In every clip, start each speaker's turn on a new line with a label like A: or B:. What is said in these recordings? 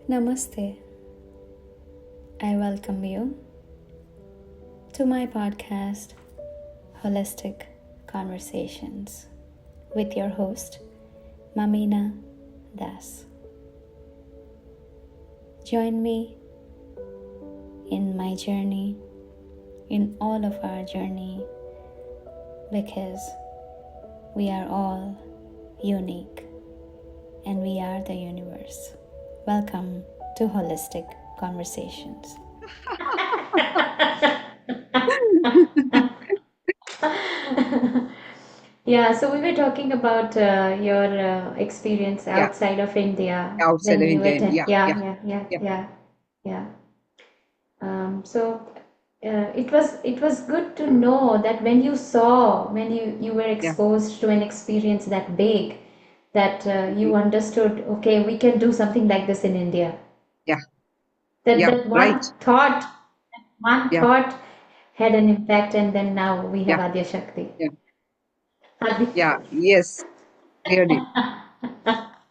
A: Namaste. I welcome you to my podcast, Holistic Conversations, with your host, Mamina Das. Join me in my journey, in all of our journey, because we are all unique and we are the universe. Welcome to Holistic Conversations. Yeah, so we were talking about your experience
B: Yeah,
A: outside of India
B: outside
A: when
B: of
A: you
B: India.
A: attend.
B: Yeah,
A: Yeah,
B: yeah,
A: yeah, yeah,
B: yeah,
A: yeah, yeah. It was good to know that when you were
B: yeah,
A: exposed to an experience that big, that
B: mhm,
A: you understood. Okay, we can do something like this in India.
B: yeah,
A: That
B: yeah,
A: that
B: right.
A: one
B: Yeah,
A: thought had an impact, and then now we have
B: yeah,
A: Adya Shakti.
B: yeah,
A: Adi.
B: yeah. Yes, really.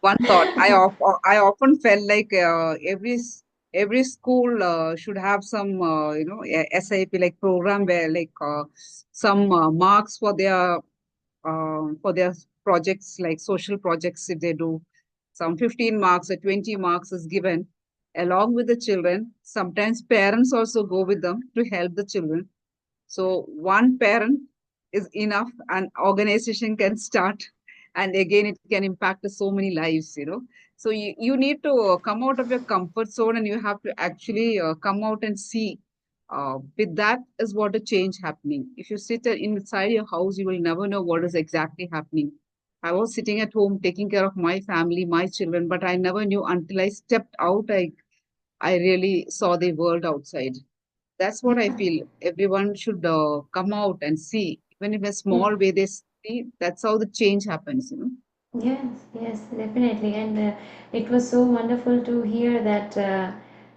B: One thought. I often felt like every school should have some SIP like program where like some marks for their projects like social projects if they do some 15 marks or 20 marks is given along with the children. Sometimes parents also go with them to help the children. So one parent is enough, and organization can start, and again it can impact so many lives. So you need to come out of your comfort zone, and you have to actually come out and see. With that is what a change happening. If you sit inside your house, you will never know what is exactly happening. I was sitting at home taking care of my family, my children, but I never knew until I stepped out. I really saw the world outside. That's what I feel. Everyone should come out and see, even in a
A: Yeah.
B: small way. They see that's how the change happens.
A: Yes, yes, definitely. And it was so wonderful to hear that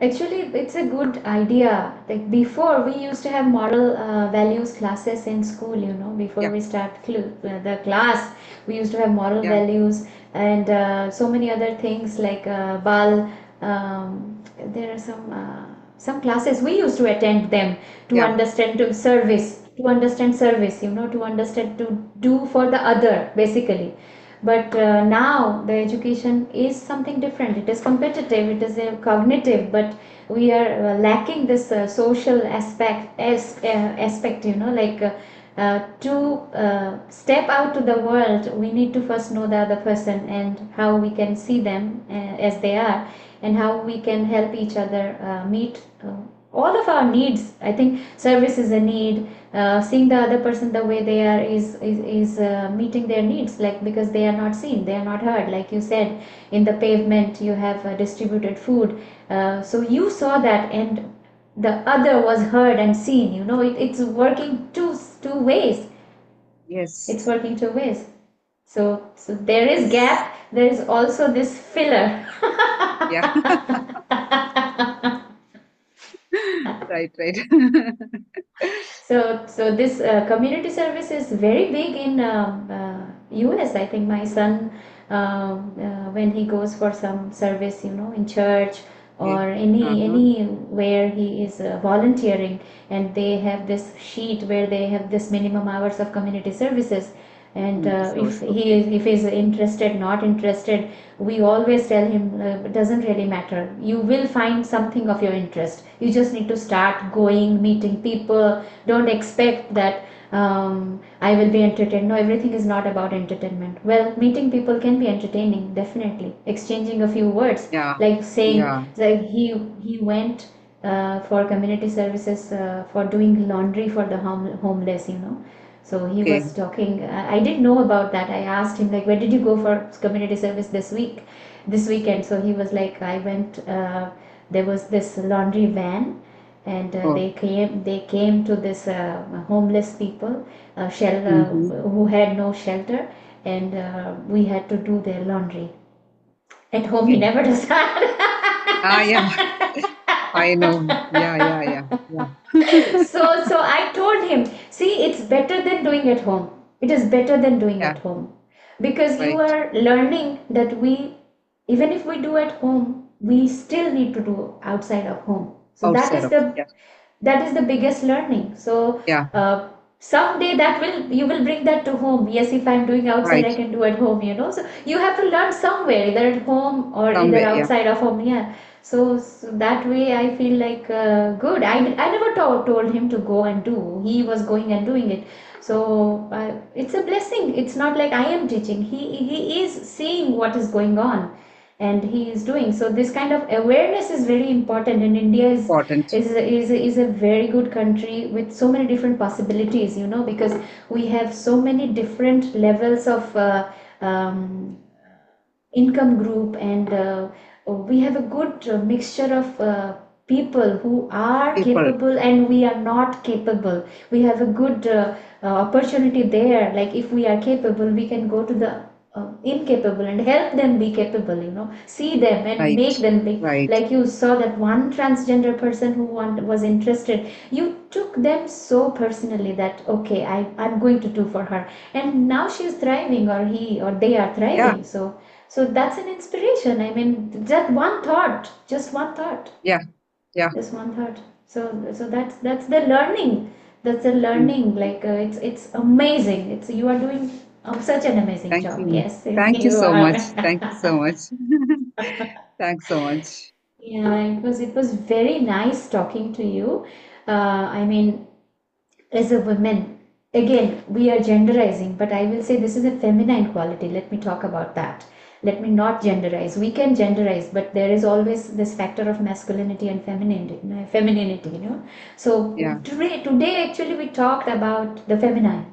A: actually it's a good idea. Like before, we used to have moral values classes in school, before
B: Yeah,
A: we start the class, we used to have moral
B: yeah,
A: values and so many other things like Bal. There are some classes we used to attend them to
B: yeah,
A: understand to understand service, to understand to do for the other basically. But now the education is something different. It is competitive, it is cognitive, but we are lacking this social aspect, like to step out to the world, we need to first know the other person and how we can see them as they are, and how we can help each other meet all of our needs. I think service is a need. Seeing the other person the way they are is meeting their needs, like, because they are not seen, they are not heard. Like you said, in the pavement you have distributed food, so you saw that, and the other was heard and seen. It's working two ways. It's
B: yes,
A: working two ways. So there is
B: yes,
A: gap, there is also this filler.
B: yeah, right, right.
A: So this community service is very big in US. I think my son, when he goes for some service, in church
B: Okay.
A: or any
B: Uh-huh.
A: anywhere he is volunteering, and they have this sheet where they have this minimum hours of community services. And
B: Community
A: if
B: service.
A: he
B: Okay.
A: is if he's interested, not interested, we always tell him it doesn't really matter. You will find something of your interest. You just need to start going, meeting people. Don't expect that I will be entertained. No, everything is not about entertainment. Well, meeting people can be entertaining, definitely. Exchanging a few words,
B: Yeah,
A: like saying,
B: yeah.
A: like he went for community services for doing laundry for the homeless. So he
B: Okay.
A: was talking. I didn't know about that. I asked him, like, where did you go for community service this weekend? So he was like, I went. There was this laundry van, and
B: Oh.
A: they came to this homeless people,
B: Mm-hmm.
A: who had no shelter, and we had to do their laundry. At home, he
B: Okay.
A: never does that.
B: Ah, yeah. I know. Yeah, yeah, yeah, yeah.
A: So I told him, see, it's better than doing at home. It is better than doing
B: Yeah,
A: at home, because you
B: right.
A: are learning that even if we do at home, we still need to do outside of home. So that
B: outside
A: is
B: of,
A: the
B: yeah,
A: that is the biggest learning. So
B: yeah,
A: someday that will you will bring that to home. Yes, if I'm doing outside,
B: right,
A: I can do at home, you know. So you have to learn somewhere, either at home or either
B: somewhere, yeah,
A: outside of home. Yeah. So that way I feel like good. I never told him to go and do. He was going and doing it. So it's a blessing. It's not like I am teaching. He is seeing what is going on, and he is doing. So this kind of awareness is very important. And India
B: important
A: is a very good country with so many different possibilities, you know, because we have so many different levels of um, income group, and we have a good mixture of people who are
B: people,
A: capable and we are not capable. We have a good opportunity there, like if we are capable we can go to the incapable and help them be capable, you know, see them and
B: right,
A: make them be.
B: right,
A: Like you saw that one transgender person who was interested, you took them so personally that okay, I'm going to do for her, and now she's thriving, or he or they are
B: yeah,
A: thriving. So that's an inspiration. I mean, just one thought, just one thought,
B: yeah, yeah.
A: just one thought. So that's the learning. That's the
B: Mm.
A: learning. Like it's amazing. It's you are doing such an amazing
B: Thank
A: job.
B: you.
A: Yes,
B: Thank you
A: you
B: so
A: are.
B: much. Thank you so much. Thanks so much.
A: Yeah, it was very nice talking to you. I mean, as a woman, again, we are genderizing, but I will say this is a feminine quality. Let me talk about that. Let me not genderize. We can genderize, but there is always this factor of masculinity and femininity, you know. So
B: Yeah,
A: today actually we talked about the feminine.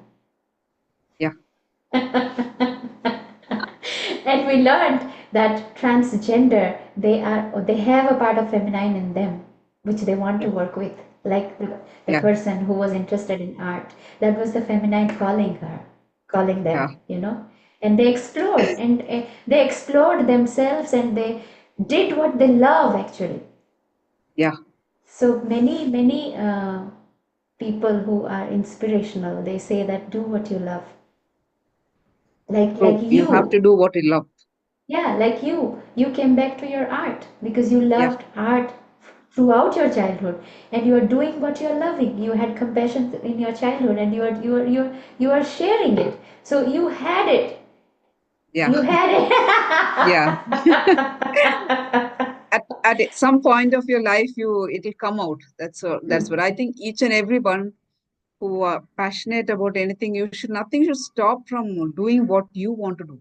B: yeah,
A: And we learned that transgender, they have a part of feminine in them which they want
B: yeah,
A: to work with, like the
B: yeah,
A: person who was interested in art, that was the feminine calling
B: yeah,
A: them, you know. And they explored, and they explored themselves, and they did what they love actually.
B: yeah.
A: So many people who are inspirational, they say that do what you love, like
B: True. You have
A: you.
B: to do what you love.
A: Yeah, like you came back to your art because you
B: Yeah,
A: loved art throughout your childhood, and you are doing what you're loving. You had compassion in your childhood, and you are sharing it. So you had it.
B: yeah,
A: You had
B: yeah.
A: it.
B: At some point of your life, it'll come out. That's what
A: Hmm.
B: I think. Each and everyone who are passionate about anything, you should nothing should stop from doing what you want to do,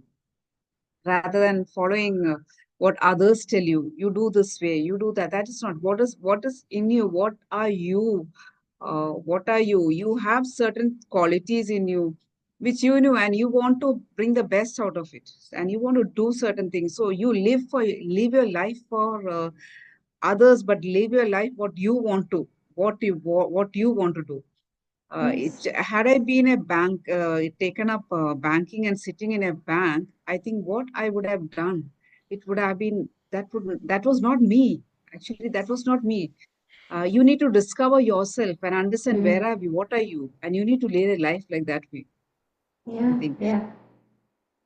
B: rather than following what others tell you. You do this way, you do that. That is not what is in you. What are you? What are you? You have certain qualities in you which you know, and you want to bring the best out of it, and you want to do certain things. So you live your life for others, but live your life what you want to, what you want to do.
A: Yes.
B: Had I been a bank, taken up banking and sitting in a bank, I think what I would have done, it would have been that was not me. Actually, that was not me. You need to discover yourself and understand where
A: Mm.
B: are you, what are you, and you need to live a life like that way. I
A: Yeah,
B: think
A: yeah.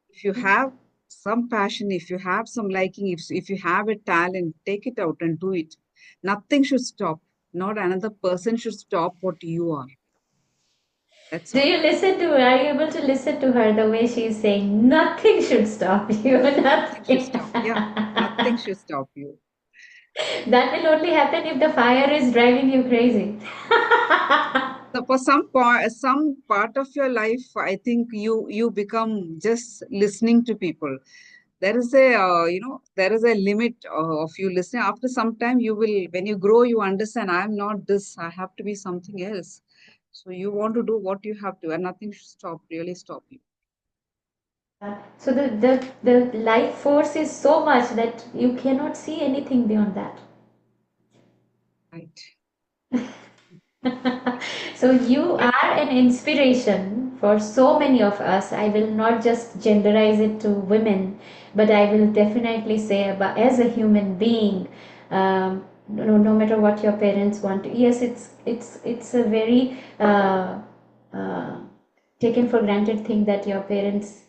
B: if you have some passion, if you have some liking, if you have a talent, take it out and do it. Nothing should stop. Not another person should stop what you are. That's
A: Do
B: all.
A: you listen to her? Are you able to listen to her the way she is saying nothing should stop you?
B: Nothing should
A: Nothing.
B: stop. Yeah, nothing should stop you.
A: That will only happen if the fire is driving you crazy.
B: So for some part of your life, I think you become just listening to people. There is a there is a limit of you listening. After some time, you will when you grow, you understand. I am not this. I have to be something else. So you want to do what you have to, and nothing should stop you.
A: So the life force is so much that you cannot see anything beyond that.
B: Right.
A: So you are an inspiration for so many of us. I will not just genderize it to women, but I will definitely say about as a human being. No matter what your parents want to. Yes, it's a very uh, taken for granted thing that your parents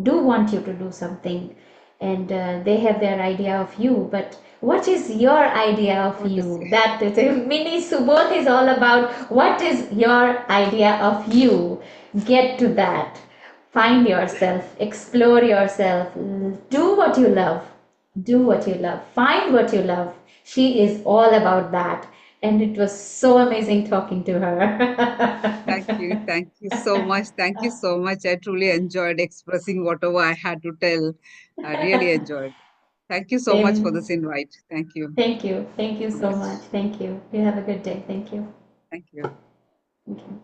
A: do want you to do something, and they have their idea of you, but what is your idea of
B: What to
A: you?
B: say?
A: That is mini Suboth is all about. What is your idea of you? Get to that. Find yourself, explore yourself, do what you love, do what you love, find what you love. She is all about that, and it was so amazing talking to
B: Thank you.
A: her.
B: Thank you so much. Thank you so much. I truly enjoyed expressing whatever I had to tell. I really enjoyed. Thank you so much for
A: Same.
B: this invite. Thank you
A: Thank you
B: so
A: so much.
B: much.
A: Thank you. You have a good day. Thank you.
B: Thank you.
A: Thank you.